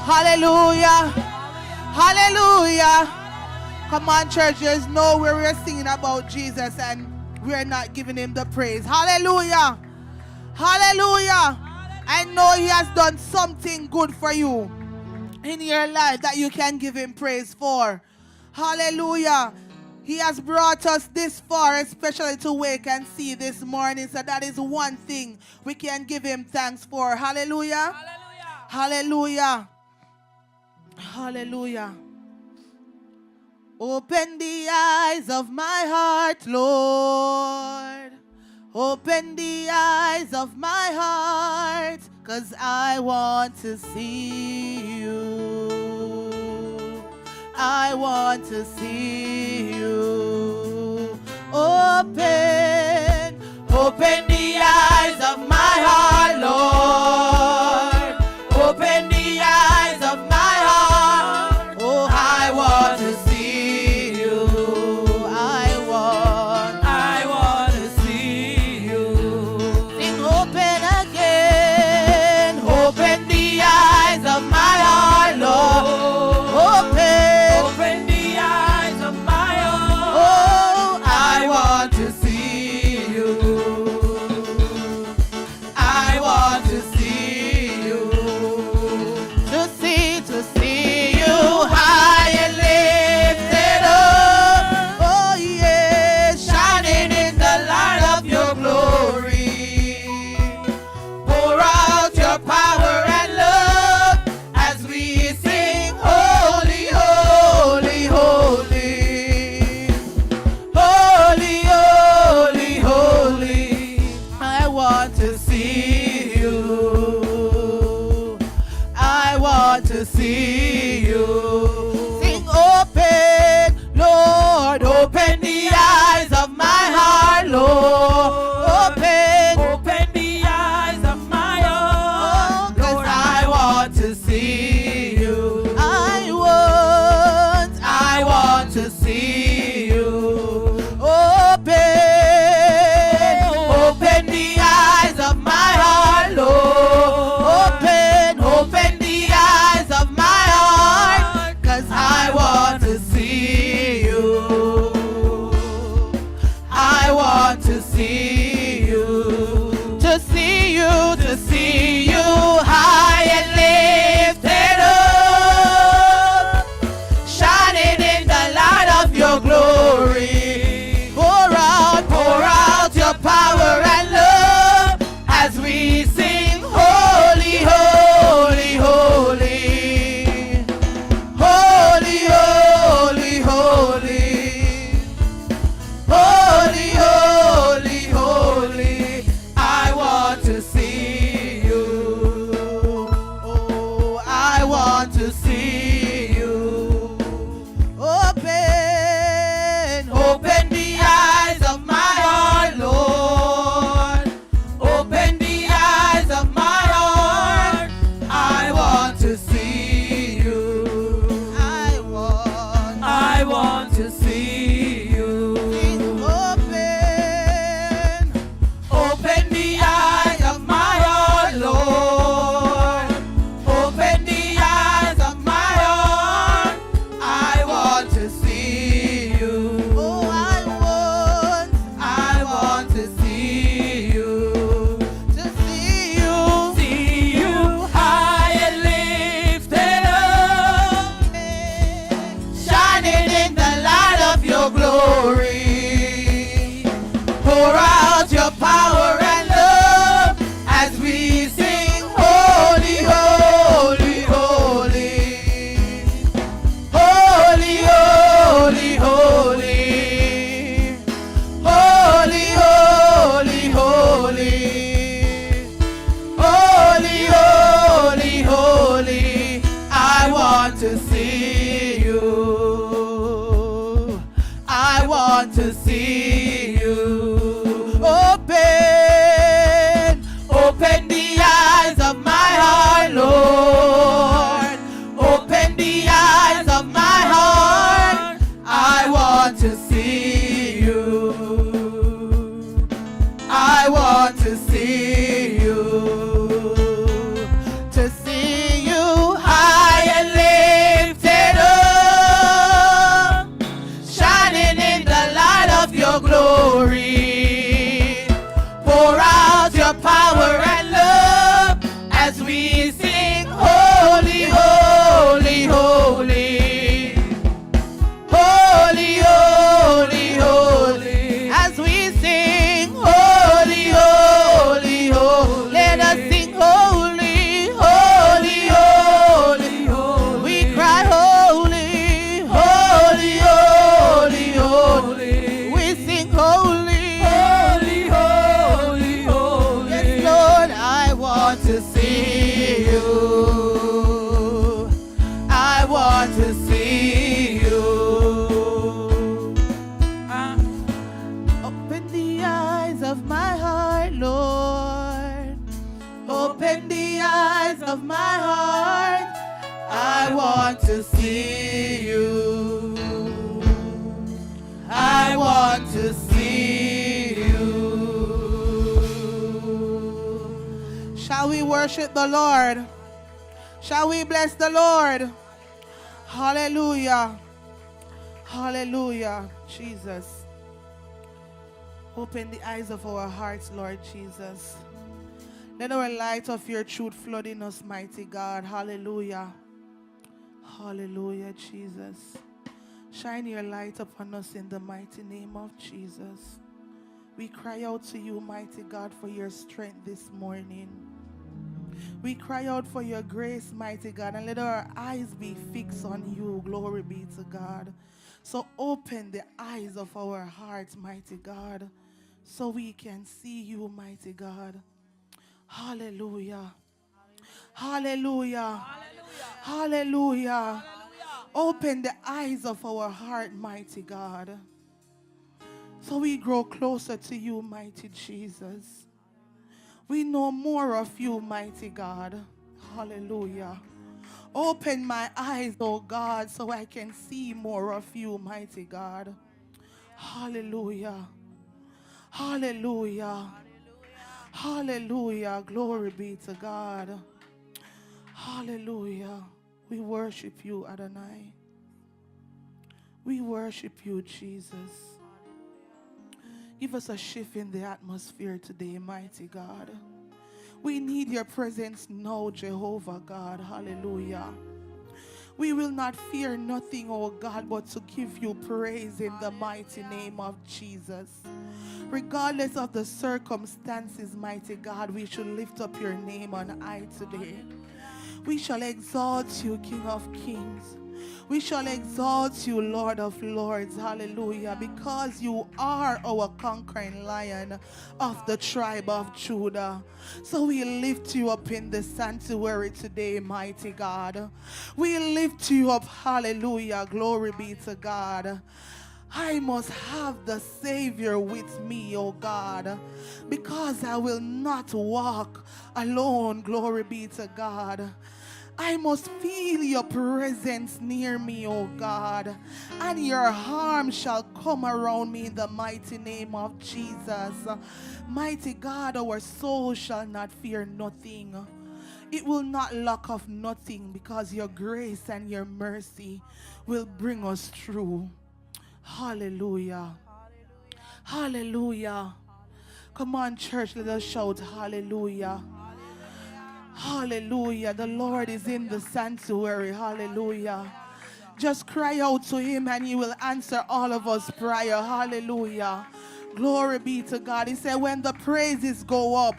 Hallelujah. Hallelujah. Come on, church. There's nowhere we're singing about Jesus and we're not giving him the praise. Hallelujah. Hallelujah. I know he has done something good for you in your life that you can give him praise for. Hallelujah. He has brought us this far, especially to wake and see this morning. So that is one thing we can give him thanks for. Hallelujah. Hallelujah. Hallelujah. Open the eyes of my heart, Lord. Open the eyes of my heart, 'cause I want to see you. I want to see you. Open the eyes of my heart, Lord. Open the eyes of my heart. Oh, I want to see you. I want to see you. Sing open again. Open the eyes of my heart, Lord. Open the eyes of my heart. Oh, I want to see you. I want to see you. To see you high and lifted up. Oh yeah, shining in the light of your glory. Pour out your power and love as we sing holy, holy, holy. Holy, holy, holy. I want to see you. I want to see you. Sing open, Lord, open the eyes of my heart, Lord. Open the eyes of my heart, Lord. I want to see you. I want to see you. Open the eyes of my heart, Lord. Open the eyes of my heart, 'cause I want to see you. I want to see you. To see you high and lifted up, shining in the light of your glory. Pour out your power and love as we sing holy, holy, holy. Holy, holy, holy. Holy, holy, holy. I want to see you. Oh, I want to see you. Open the eyes of my heart, Lord. Open the eyes of my heart. I want to see you. I want to see you. Open the eyes of my heart, Lord. Open the eyes of my heart. I want to see you. Oh, I want to see you. To see you high and lifted up, shining in the light of your glory. Pour out your power and love as we sing holy, holy, holy. Holy, holy, holy. Holy, holy, holy. Holy, holy, holy. I want to see you. I want to see you. Open the eyes of my heart, Lord. Open the eyes of my heart. I want to see you. I want to see you. To see you high to see you. I want to see you. Shall we worship the Lord? Shall we bless the Lord? Hallelujah. Hallelujah. Jesus. Open the eyes of our hearts, Lord Jesus. Let our light of your truth flood in us, mighty God. Hallelujah. Hallelujah, Jesus. Shine your light upon us in the mighty name of Jesus. We cry out to you, mighty God, for your strength this morning. We cry out for your grace, mighty God, and let our eyes be fixed on you. Glory be to God. So open the eyes of our hearts, mighty God, so we can see you, mighty God. Hallelujah. Hallelujah. Hallelujah. Open the eyes of our heart, mighty God, so we grow closer to you, mighty Jesus. We know more of you, mighty God. Hallelujah. Open my eyes, oh God, so I can see more of you, mighty God. Hallelujah. Hallelujah. Hallelujah. Glory be to God. Hallelujah. We worship you, Adonai. We worship you, Jesus. Give us a shift in the atmosphere today, mighty God. We need your presence now, Jehovah God. Hallelujah. We will not fear nothing, oh God, but to give you praise in the mighty name of Jesus. Regardless of the circumstances, mighty God, we should lift up your name on high today. We shall exalt you, King of Kings. We shall exalt you, Lord of Lords. Hallelujah. Because you are our conquering lion of the tribe of Judah. So we lift you up in the sanctuary today, mighty God. We lift you up. Hallelujah. Glory be to God. I must have the Savior with me, oh God, because I will not walk alone. Glory be to God. I must feel your presence near me, oh God, and your arm shall come around me in the mighty name of Jesus. Mighty God, our soul shall not fear nothing. It will not lack of nothing, because your grace and your mercy will bring us through. Hallelujah. Hallelujah. Come on, church, let us shout hallelujah. Hallelujah. The Lord is in the sanctuary. Hallelujah. Just cry out to him and he will answer all of us prayer. Hallelujah. Glory be to God. He said when the praises go up,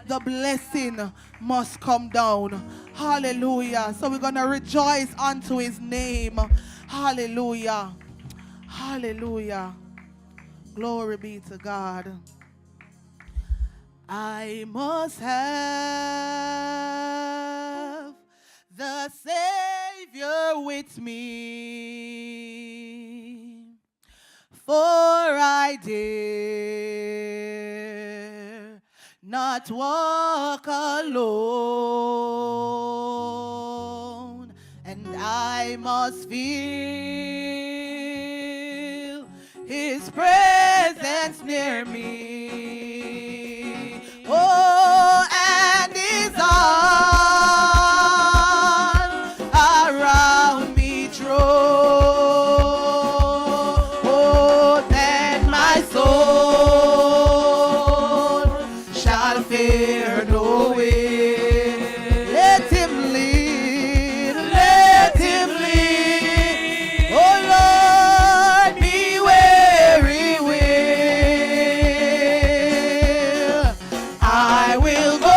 the blessing must come down. Hallelujah. So we're going to rejoice unto his name. Hallelujah. Hallelujah. Glory be to God. I must have the Savior with me, for I dare not walk alone, and I must feel his presence near me. Oh, and his arms around me draw. Oh, then my soul shall fear no way. Let him lead, let him lead. Oh Lord, be where he will. I will go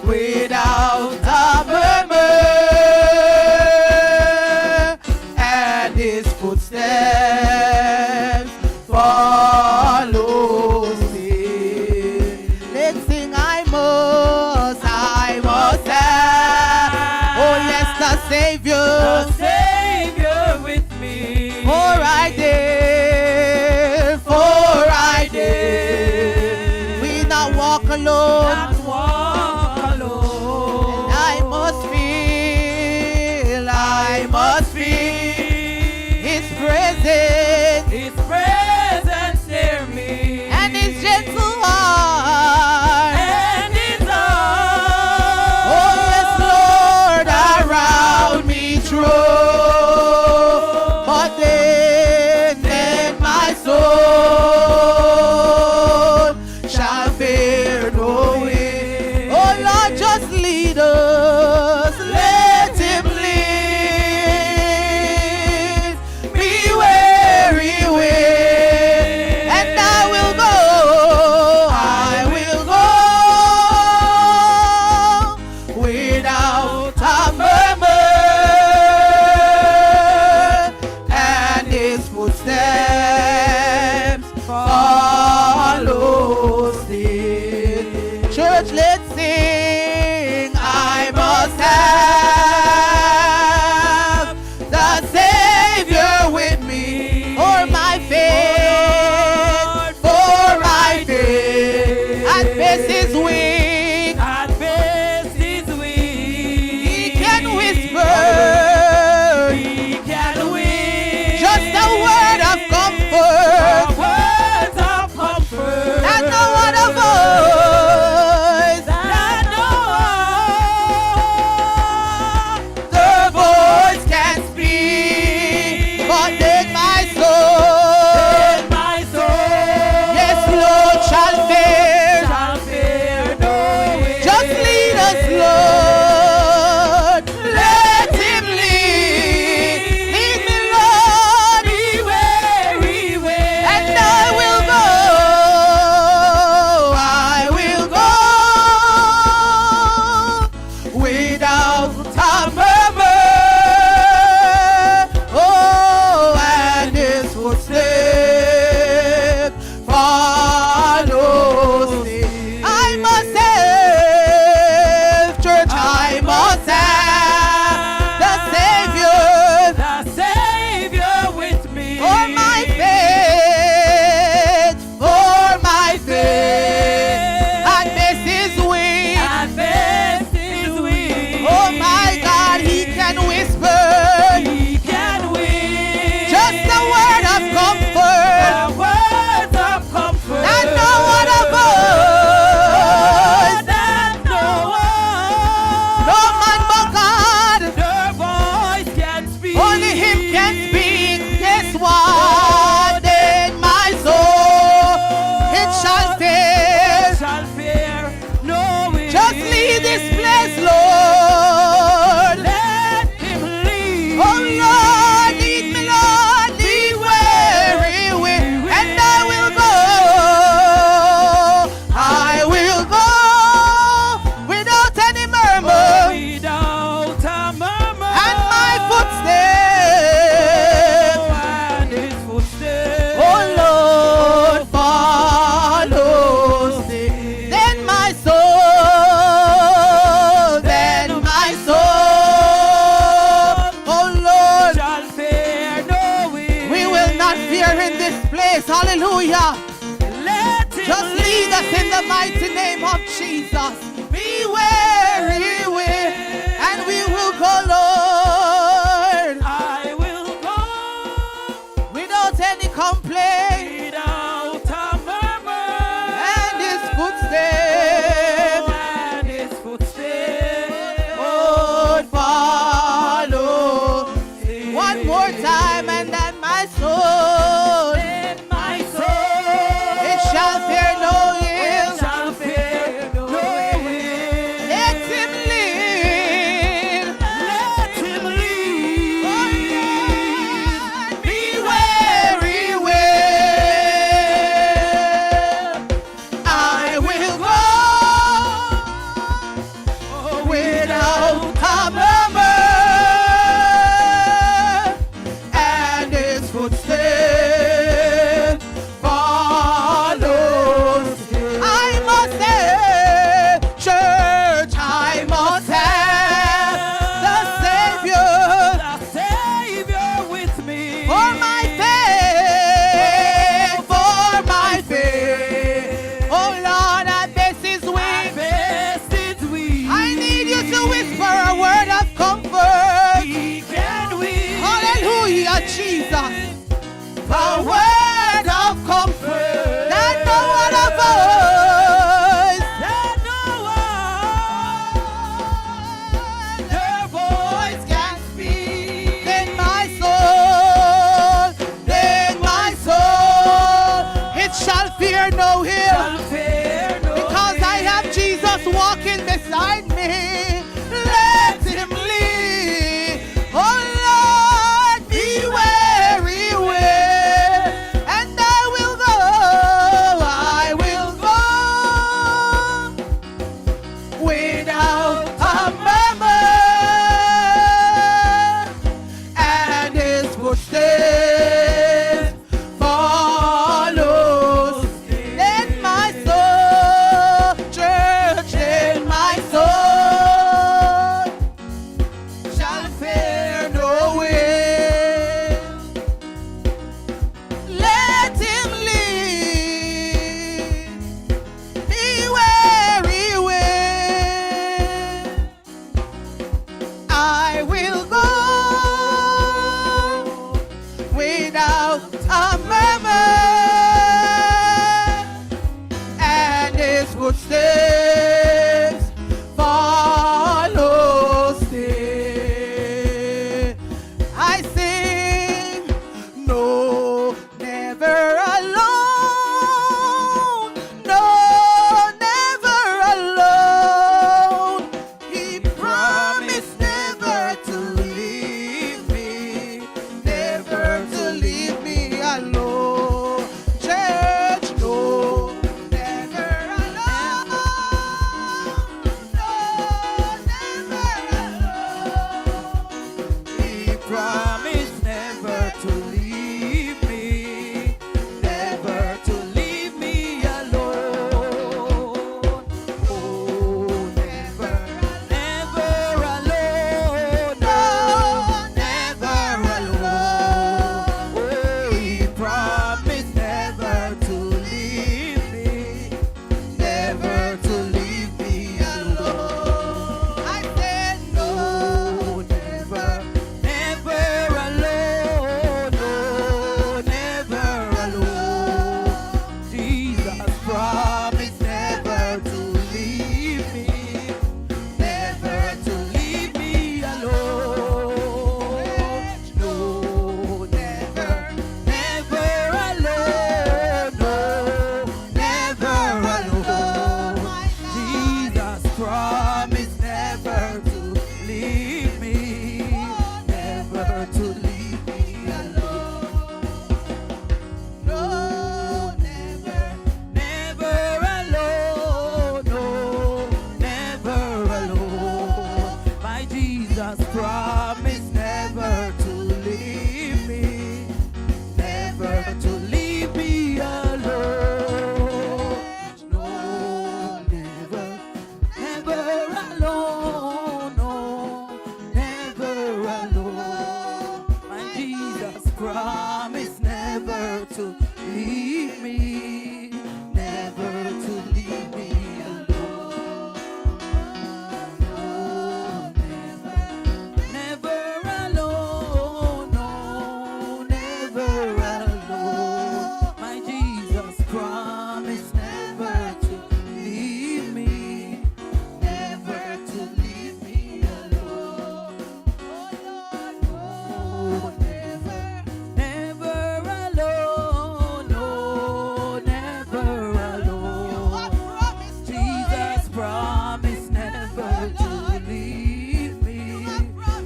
without a murmur, and his footsteps follow still. Let's sing, I must have, oh yes, the Savior with me. for I dare, we not walk alone. Not walk alone. And I must feel without a murmur, and his footsteps follow still. Church, let's sing. I must have the Savior with me for my faith, for my faith. At best is weak, at best is weak. He can whisper, he can whisper, just a word of comfort, words of comfort, and no other voice, that no other voice can speak. But then my soul, yes, Lord, shall fear no way. Just lead us, Lord. Let him lead. Lead me, Lord, and I will go. I will go without a murmur. Oh, and his footsteps follow me. I must have, church, I must have the Savior with me for my faith, for my faith. And this is weak, oh my God, he can whisper, just a word of comfort, and no other voice, no man but God, only him can speak. Guess what? In my soul, it shall fear no way. Just lead this place, Lord. Let him lead. Oh Lord, lead me, Lord, lead where he will, and I will go. I will go without any murmur, and my footsteps, oh Lord, follows thee. Then my soul, oh Lord, we will not fear in this place. Hallelujah. Just lead us in the mighty name of Jesus. Be where he will, and we will go, Lord. I will go without any complaint, and his footsteps, Lord, follow. One more time, and then my soul, it shall fear no ill. Let him lead. Oh Lord, be where he will. I will go without a murmur, and his footsteps follows. I must have, church, I must have the Savior with me for my faith, for my faith. Oh Lord, at best is weak. I need you to whisper a word Jesus promised never to leave me, never to leave me alone. No, never, never alone. No, never alone. My Jesus promised never to leave me, never to leave me alone. No, never, never alone. No, never alone. My Jesus promised never to leave me, never to leave me alone. Oh, never, never alone. No, never alone. Jesus promised never to leave me,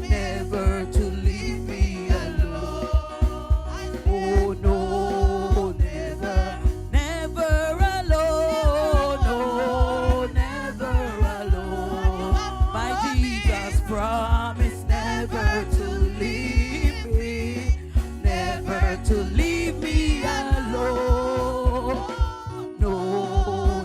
never to leave me alone. Oh no, never, never alone. No, never alone. My Jesus promised never to leave me, never to leave me alone. No,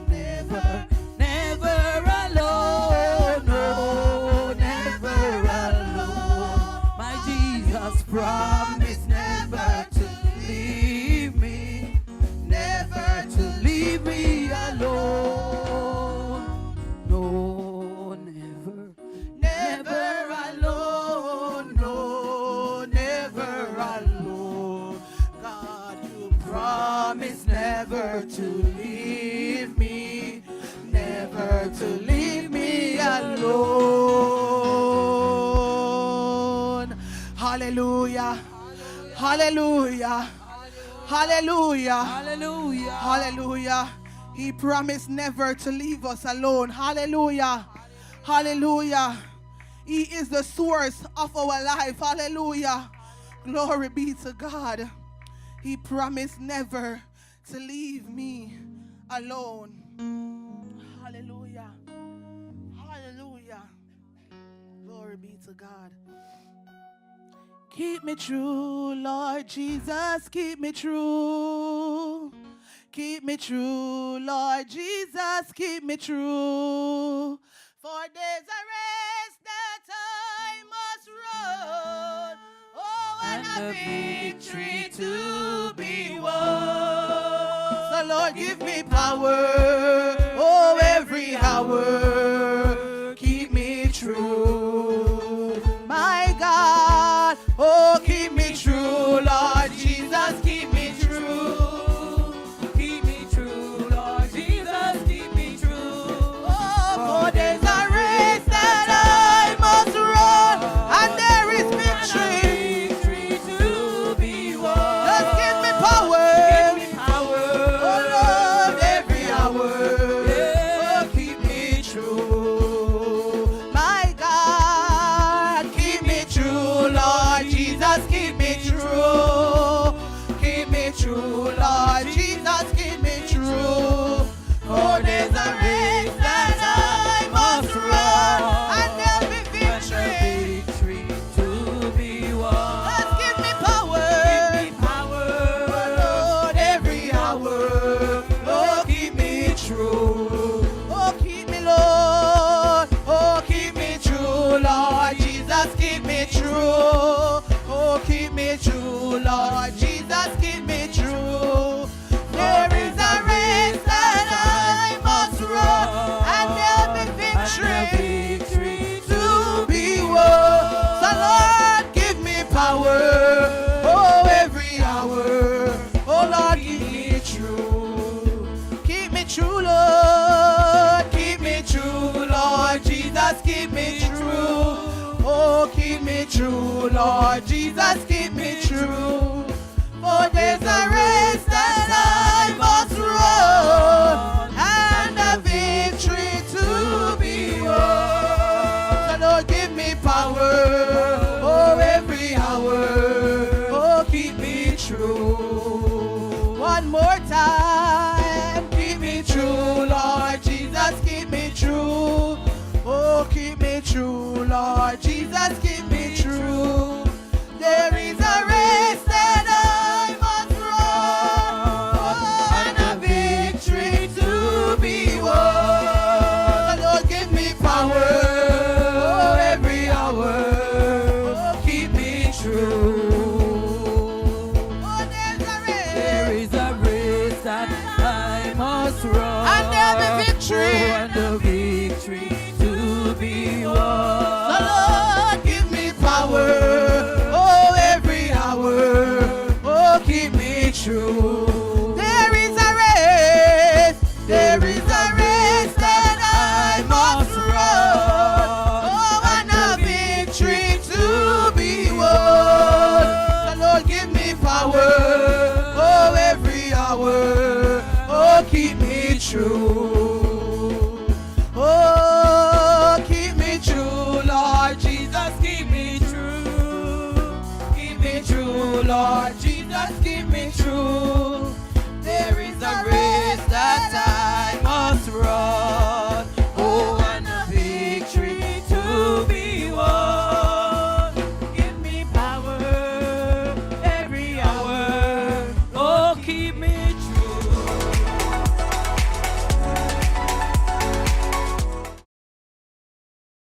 never, never alone. No, never alone. My Jesus promised never to leave me, never to leave me alone. No, never, never alone. No, never alone. God, you promised never to leave me, never to leave me alone. Hallelujah. Hallelujah. Hallelujah. Hallelujah. Hallelujah. He promised never to leave us alone. Hallelujah. Hallelujah. He is the source of our life. Hallelujah. Glory be to God. He promised never to leave me alone. Hallelujah. Hallelujah. Glory be to God. Keep me true, Lord Jesus, keep me true. Keep me true, Lord Jesus, keep me true. For there's a race that I must run. Oh, and a victory to be won. So Lord, give me power, oh, every hour. Keep me true, my God. Oh, keep me true, Lord Jesus, keep me true. Keep me true, Lord Jesus, keep me true. Oh, for there's a race that I must run, and there is victory. Victory to be won. Just give me power. Give me power. Oh, Lord, every hour. Yeah. Oh, keep me true. My God, keep me true, Lord Jesus, keep me true. Keep me true, Lord Jesus, keep me true. For there's a race that I must run, and there'll be victory. Victory to be won. Just give me power. Give me power. Oh, Lord, every hour. Oh, keep me true. Oh, keep me, Lord. Oh, keep me true, Lord Jesus, keep me true. Oh, keep me true, Lord Jesus, keep me true. There is a race that I must run, and there'll be victory to be won. So, Lord, give me power. Oh, every hour. Oh, Lord, keep me true. Keep me true, Lord. Keep me true, Lord Jesus, keep me true. Oh, keep me true, Lord Jesus, keep me true. For there's a race that I must run, and a victory to be won. So Lord, give me power, oh, every hour. Oh, keep me true. One more time. Keep me true, Lord Jesus, keep me true. Oh, keep me true, Lord Lord Jesus, keep me true. There is a race that I must run, and a victory to be won. Lord, give me power, oh, every hour, keep me true. Oh, there is a race that I must run, and there's a victory, and the victory to be won. So Lord, give me power, oh, every hour, oh, keep me true. There is a race that I must run, oh, and a victory to be won. So Lord, give me power, oh, every hour, oh, keep me true. Oh, keep me true, Lord Jesus, keep me true. Keep me true, Lord Jesus, keep me true. There is a race that